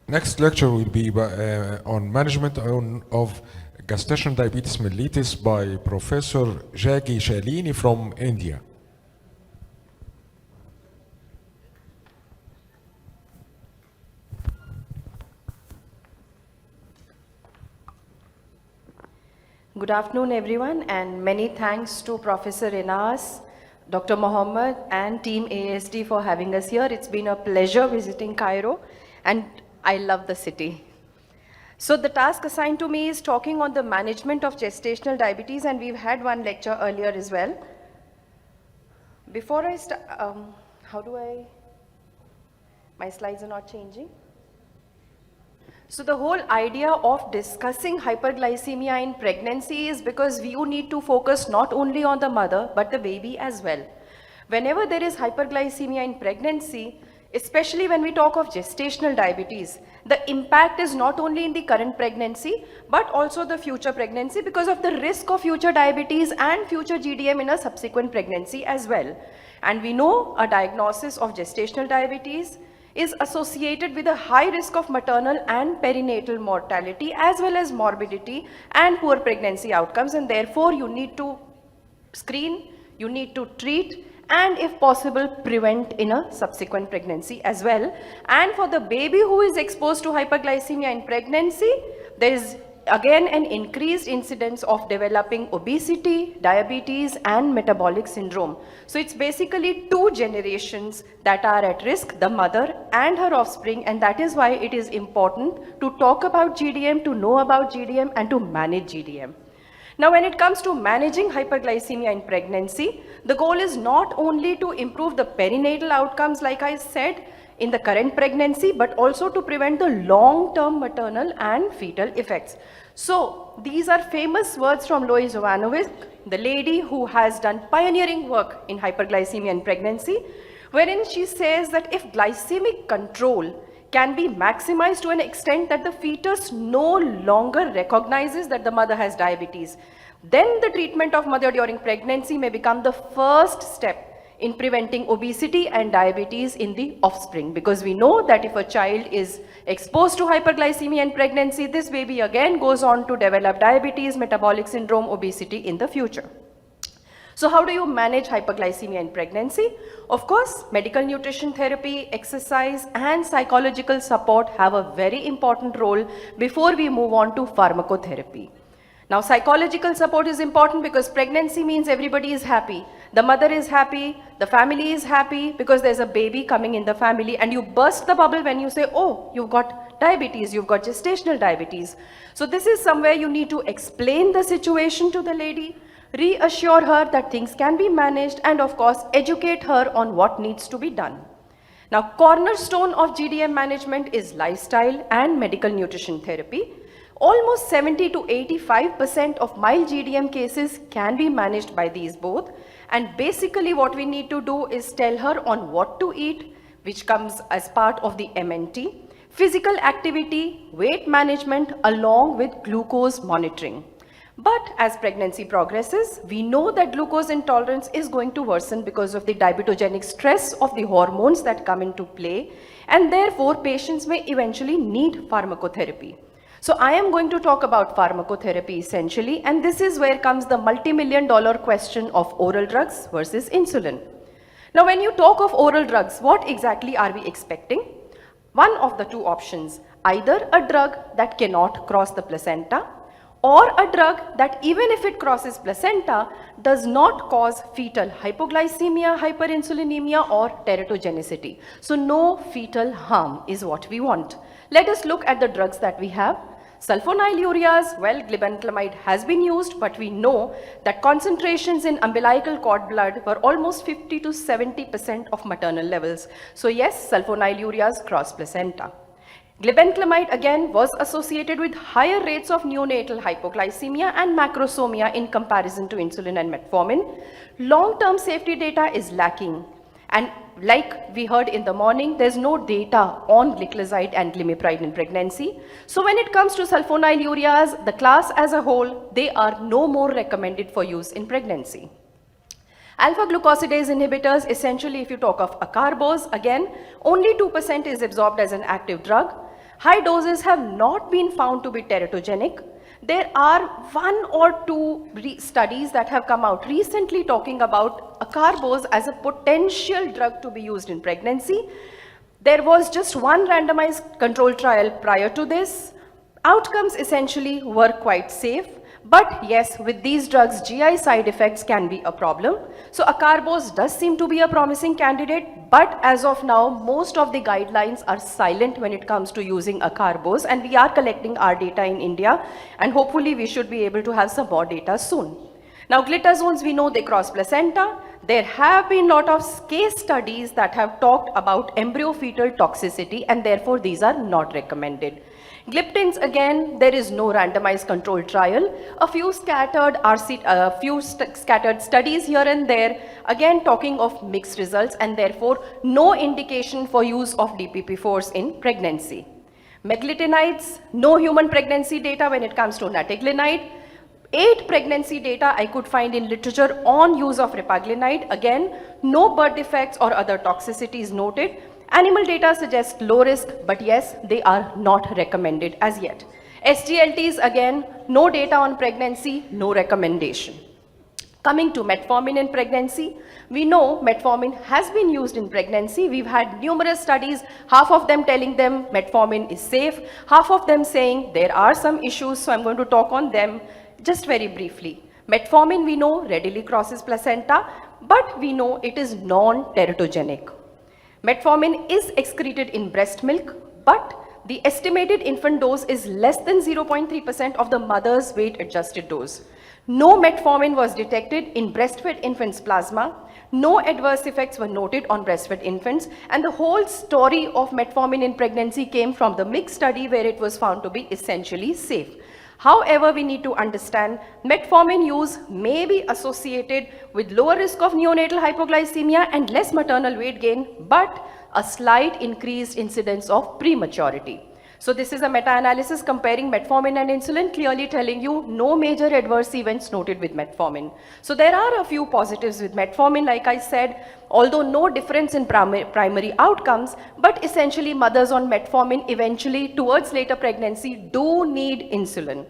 Next lecture will be on management of gestational diabetes mellitus by Professor Jaggi Shalini from India. Good afternoon, everyone, and many thanks to Professor Inas, Dr. Mohammed, and Team ASD for having us here. It's been a pleasure visiting Cairo, and I love the city. So the task assigned to me is talking on the management of gestational diabetes, and we've had one lecture earlier as well. Before I start, my slides are not changing. So the whole idea of discussing hyperglycemia in pregnancy is because you need to focus not only on the mother, but the baby as well. Whenever there is hyperglycemia in pregnancy, especially when we talk of gestational diabetes, the impact is not only in the current pregnancy, but also the future pregnancy because of the risk of future diabetes and future GDM in a subsequent pregnancy as well. And we know a diagnosis of gestational diabetes is associated with a high risk of maternal and perinatal mortality as well as morbidity and poor pregnancy outcomes, and therefore you need to screen, you need to treat, and if possible prevent in a subsequent pregnancy as well. And for the baby who is exposed to hyperglycemia in pregnancy, there is again an increased incidence of developing obesity, diabetes, and metabolic syndrome. So it's basically two generations that are at risk, the mother and her offspring, and that is why it is important to talk about GDM, to know about GDM, and to manage GDM. Now, when it comes to managing hyperglycemia in pregnancy, the goal is not only to improve the perinatal outcomes, like I said, in the current pregnancy, but also to prevent the long-term maternal and fetal effects. So these are famous words from Lois Jovanovic, the lady who has done pioneering work in hyperglycemia in pregnancy, wherein she says that if glycemic control can be maximized to an extent that the fetus no longer recognizes that the mother has diabetes, then the treatment of mother during pregnancy may become the first step in preventing obesity and diabetes in the offspring, because we know that if a child is exposed to hyperglycemia in pregnancy, this baby again goes on to develop diabetes, metabolic syndrome, obesity in the future. So how do you manage hyperglycemia in pregnancy? Of course, medical nutrition therapy, exercise, and psychological support have a very important role before we move on to pharmacotherapy. Now, psychological support is important because pregnancy means everybody is happy. The mother is happy, the family is happy because there's a baby coming in the family, and you burst the bubble when you say, oh, you've got diabetes, you've got gestational diabetes. So this is somewhere you need to explain the situation to the lady, reassure her that things can be managed, and of course, educate her on what needs to be done. Now, cornerstone of GDM management is lifestyle and medical nutrition therapy. Almost 70 to 85% of mild GDM cases can be managed by these both. And basically what we need to do is tell her on what to eat, which comes as part of the MNT, physical activity, weight management, along with glucose monitoring. But as pregnancy progresses, we know that glucose intolerance is going to worsen because of the diabetogenic stress of the hormones that come into play, and therefore patients may eventually need pharmacotherapy. So I am going to talk about pharmacotherapy essentially, and this is where comes the multi-million-dollar question of oral drugs versus insulin. Now, when you talk of oral drugs, what exactly are we expecting? One of the two options, either a drug that cannot cross the placenta, or a drug that even if it crosses placenta, does not cause fetal hypoglycemia, hyperinsulinemia, or teratogenicity. So no fetal harm is what we want. Let us look at the drugs that we have. Sulfonylureas, well, glibenclamide has been used, but we know that concentrations in umbilical cord blood were almost 50 to 70% of maternal levels. So yes, sulfonylureas cross placenta. Glibenclamide again was associated with higher rates of neonatal hypoglycemia and macrosomia in comparison to insulin and metformin. Long-term safety data is lacking. And like we heard in the morning, there's no data on gliclazide and glimepiride in pregnancy. So when it comes to sulfonylureas, the class as a whole, they are no more recommended for use in pregnancy. Alpha-glucosidase inhibitors, essentially if you talk of acarbose, again, only 2% is absorbed as an active drug. High doses have not been found to be teratogenic. There are one or two studies that have come out recently talking about acarbose as a potential drug to be used in pregnancy. There was just one randomized control trial prior to this. Outcomes essentially were quite safe. But yes, with these drugs, GI side effects can be a problem. So acarbose does seem to be a promising candidate, but as of now, most of the guidelines are silent when it comes to using acarbose, and we are collecting our data in India, and hopefully we should be able to have some more data soon. Now, glitazones, we know they cross placenta. There have been a lot of case studies that have talked about embryo-fetal toxicity, and therefore these are not recommended. Gliptins, again, there is no randomized controlled trial. A few scattered studies here and there, again talking of mixed results, and therefore no indication for use of DPP-4s in pregnancy. Meglitinides, no human pregnancy data when it comes to nataglinide. 8 pregnancy data I could find in literature on use of repaglinide. Again, no birth defects or other toxicities noted. Animal data suggests low risk, but yes, they are not recommended as yet. SGLTs, again, no data on pregnancy, no recommendation. Coming to metformin in pregnancy, we know metformin has been used in pregnancy. We've had numerous studies, half of them telling them metformin is safe, half of them saying there are some issues, so I'm going to talk on them just very briefly. Metformin, we know, readily crosses placenta, but we know it is non-teratogenic. Metformin is excreted in breast milk, but the estimated infant dose is less than 0.3% of the mother's weight-adjusted dose. No metformin was detected in breastfed infants' plasma. No adverse effects were noted on breastfed infants, and the whole story of metformin in pregnancy came from the mixed study where it was found to be essentially safe. However, we need to understand metformin use may be associated with lower risk of neonatal hypoglycemia and less maternal weight gain, but a slight increased incidence of prematurity. So this is a meta-analysis comparing metformin and insulin, clearly telling you no major adverse events noted with metformin. So there are a few positives with metformin, like I said, although no difference in primary outcomes, but essentially mothers on metformin eventually towards later pregnancy do need insulin.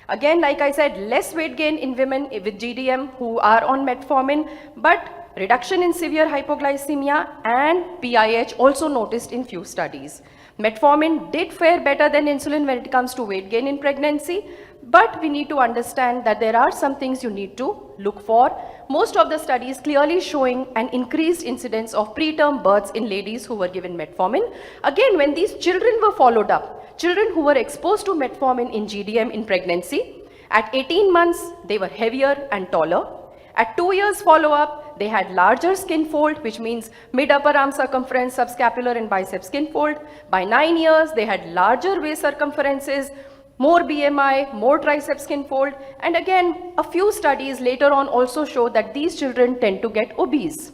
Again, like I said, less weight gain in women with GDM who are on metformin, but reduction in severe hypoglycemia and PIH also noticed in few studies. Metformin did fare better than insulin when it comes to weight gain in pregnancy, but we need to understand that there are some things you need to look for. Most of the studies clearly showing an increased incidence of preterm births in ladies who were given metformin. Again, when these children were followed up, children who were exposed to metformin in GDM in pregnancy, at 18 months, they were heavier and taller. At 2 years follow-up, they had larger skin fold, which means mid-upper arm circumference, subscapular and bicep skin fold. By 9 years, they had larger waist circumferences, more BMI, more tricep skin fold. And again, a few studies later on also show that these children tend to get obese.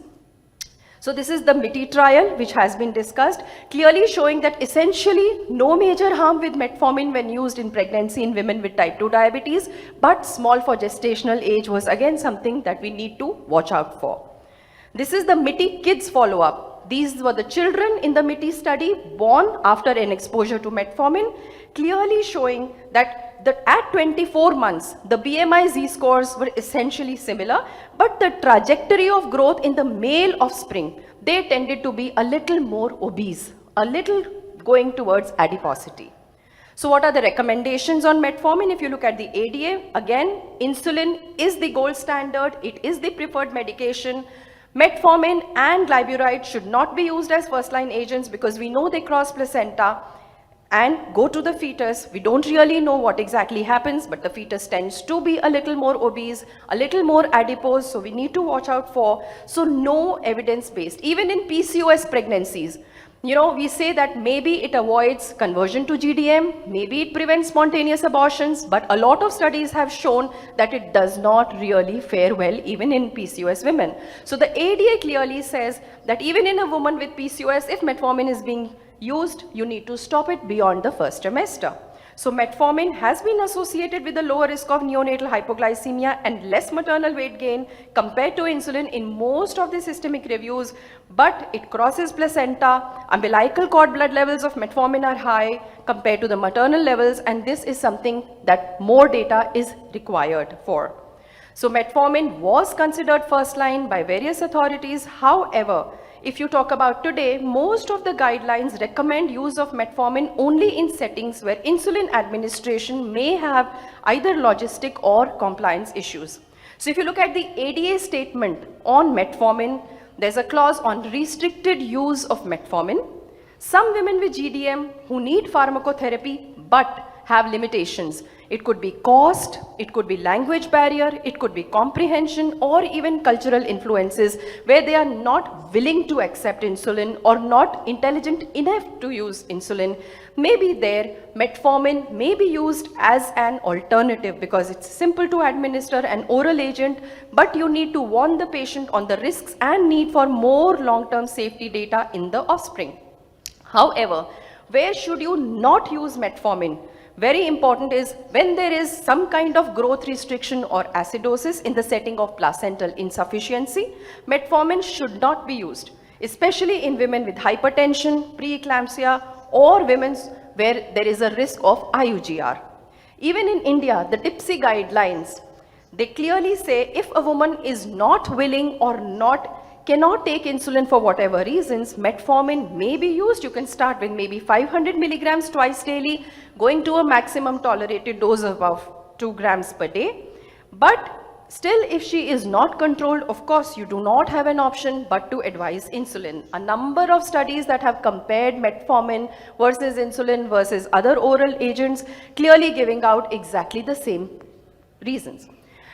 So this is the MITI trial, which has been discussed, clearly showing that essentially no major harm with metformin when used in pregnancy in women with type 2 diabetes, but small for gestational age was again something that we need to watch out for. This is the MITI kids follow-up. These were the children in the MITI study born after an exposure to metformin, clearly showing that at 24 months, the BMI Z-scores were essentially similar, but the trajectory of growth in the male offspring, they tended to be a little more obese, a little going towards adiposity. So what are the recommendations on metformin? If you look at the ADA, again, insulin is the gold standard. It is the preferred medication. Metformin and glyburide should not be used as first-line agents because we know they cross placenta and go to the fetus. We don't really know what exactly happens, but the fetus tends to be a little more obese, a little more adipose, so we need to watch out for. So no evidence-based. Even in PCOS pregnancies, you know, we say that maybe it avoids conversion to GDM, maybe it prevents spontaneous abortions, but a lot of studies have shown that it does not really fare well even in PCOS women. So the ADA clearly says that even in a woman with PCOS, if metformin is being used, you need to stop it beyond the first trimester. So metformin has been associated with a lower risk of neonatal hypoglycemia and less maternal weight gain compared to insulin in most of the systemic reviews, but it crosses placenta. Umbilical cord blood levels of metformin are high compared to the maternal levels, and this is something that more data is required for. So metformin was considered first line by various authorities. However, if you talk about today, most of the guidelines recommend use of metformin only in settings where insulin administration may have either logistic or compliance issues. So if you look at the ADA statement on metformin, there's a clause on restricted use of metformin. Some women with GDM who need pharmacotherapy but have limitations. It could be cost, it could be language barrier, it could be comprehension, or even cultural influences where they are not willing to accept insulin or not intelligent enough to use insulin. Maybe there, metformin may be used as an alternative because it's simple to administer, an oral agent, but you need to warn the patient on the risks and need for more long-term safety data in the offspring. However, where should you not use metformin? Very important is when there is some kind of growth restriction or acidosis in the setting of placental insufficiency, metformin should not be used, especially in women with hypertension, preeclampsia, or women where there is a risk of IUGR. Even in India, the DIPSI guidelines, they clearly say if a woman is not willing or cannot take insulin for whatever reasons, metformin may be used. You can start with maybe 500 milligrams twice daily, going to a maximum tolerated dose of about 2 grams per day. But still, if she is not controlled, of course, you do not have an option but to advise insulin. A number of studies that have compared metformin versus insulin versus other oral agents, clearly giving out exactly the same reasons.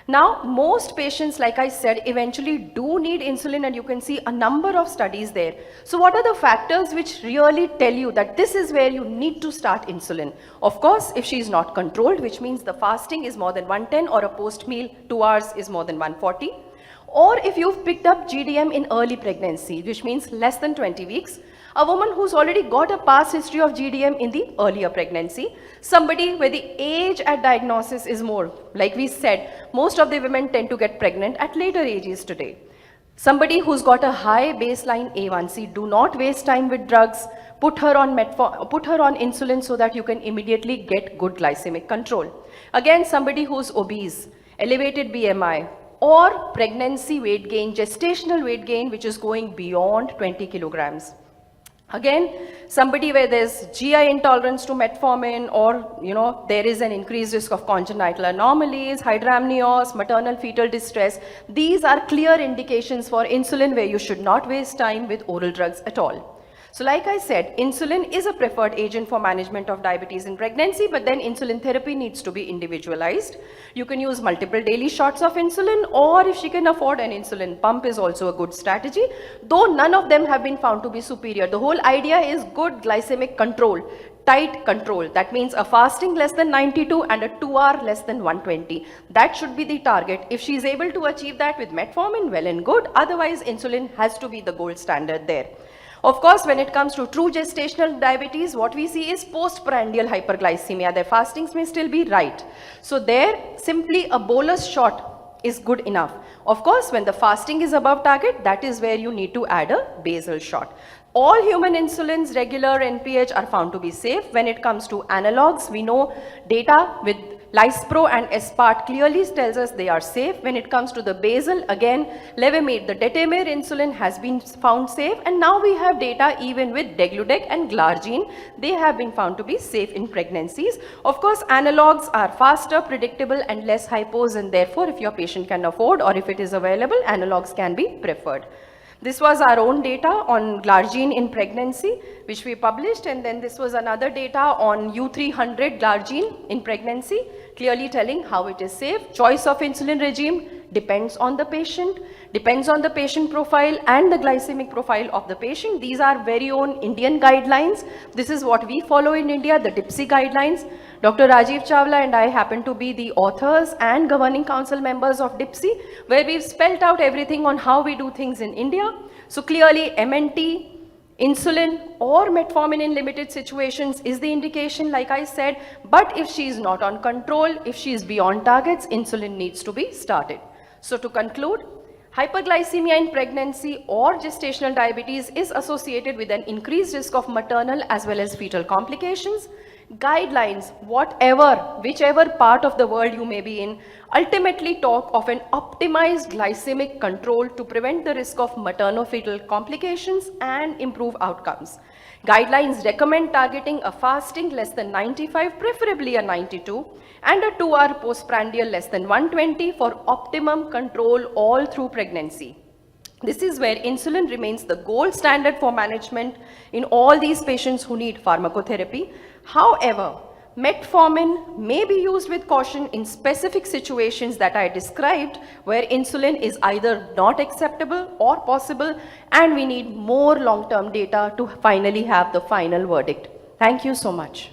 Now, most patients, like I said, eventually do need insulin, and you can see a number of studies there. So what are the factors which really tell you that this is where you need to start insulin? Of course, if she is not controlled, which means the fasting is more than 110 or a post-meal 2 hours is more than 140. Or if you've picked up GDM in early pregnancy, which means less than 20 weeks, a woman who's already got a past history of GDM in the earlier pregnancy, somebody where the age at diagnosis is more. Like we said, most of the women tend to get pregnant at later ages today. Somebody who's got a high baseline A1C, do not waste time with drugs, put her on insulin so that you can immediately get good glycemic control. Again, somebody who's obese, elevated BMI, or pregnancy weight gain, gestational weight gain, which is going beyond 20 kilograms. Again, somebody where there's GI intolerance to metformin, or there is an increased risk of congenital anomalies, hydramnios, maternal fetal distress. These are clear indications for insulin where you should not waste time with oral drugs at all. So like I said, insulin is a preferred agent for management of diabetes in pregnancy, but then insulin therapy needs to be individualized. You can use multiple daily shots of insulin, or if she can afford an insulin pump is also a good strategy, though none of them have been found to be superior. The whole idea is good glycemic control, tight control. That means a fasting less than 92 and a 2-hour less than 120. That should be the target. If she is able to achieve that with metformin, well and good. Otherwise, insulin has to be the gold standard there. Of course, when it comes to true gestational diabetes, what we see is postprandial hyperglycemia. Their fastings may still be right. So there, simply a bolus shot is good enough. Of course, when the fasting is above target, that is where you need to add a basal shot. All human insulins, regular NPH, are found to be safe. When it comes to analogs, we know data with Lispro and Espart clearly tells us they are safe. When it comes to the basal, again, Levemir, the detamir insulin has been found safe, and now we have data even with Degludec and Glargine. They have been found to be safe in pregnancies. Of course, analogs are faster, predictable, and less hypos, and therefore, if your patient can afford or if it is available, analogs can be preferred. This was our own data on Glargine in pregnancy, which we published, and then this was another data on U300 Glargine in pregnancy, clearly telling how it is safe. Choice of insulin regime depends on the patient profile and the glycemic profile of the patient. These are very own Indian guidelines. This is what we follow in India, the DIPSI guidelines. Dr. Rajiv Chawla and I happen to be the authors and governing council members of DIPSI, where we've spelled out everything on how we do things in India. So clearly MNT, Insulin or metformin in limited situations is the indication, like I said, but if she is not on control, if she is beyond targets, insulin needs to be started. So to conclude, hyperglycemia in pregnancy or gestational diabetes is associated with an increased risk of maternal as well as fetal complications. Guidelines, whichever part of the world you may be in, ultimately talk of an optimized glycemic control to prevent the risk of maternal-fetal complications and improve outcomes. Guidelines recommend targeting a fasting less than 95, preferably a 92, and a 2-hour postprandial less than 120 for optimum control all through pregnancy. This is where insulin remains the gold standard for management in all these patients who need pharmacotherapy. However, metformin may be used with caution in specific situations that I described, where insulin is either not acceptable or possible, and we need more long-term data to finally have the final verdict. Thank you so much.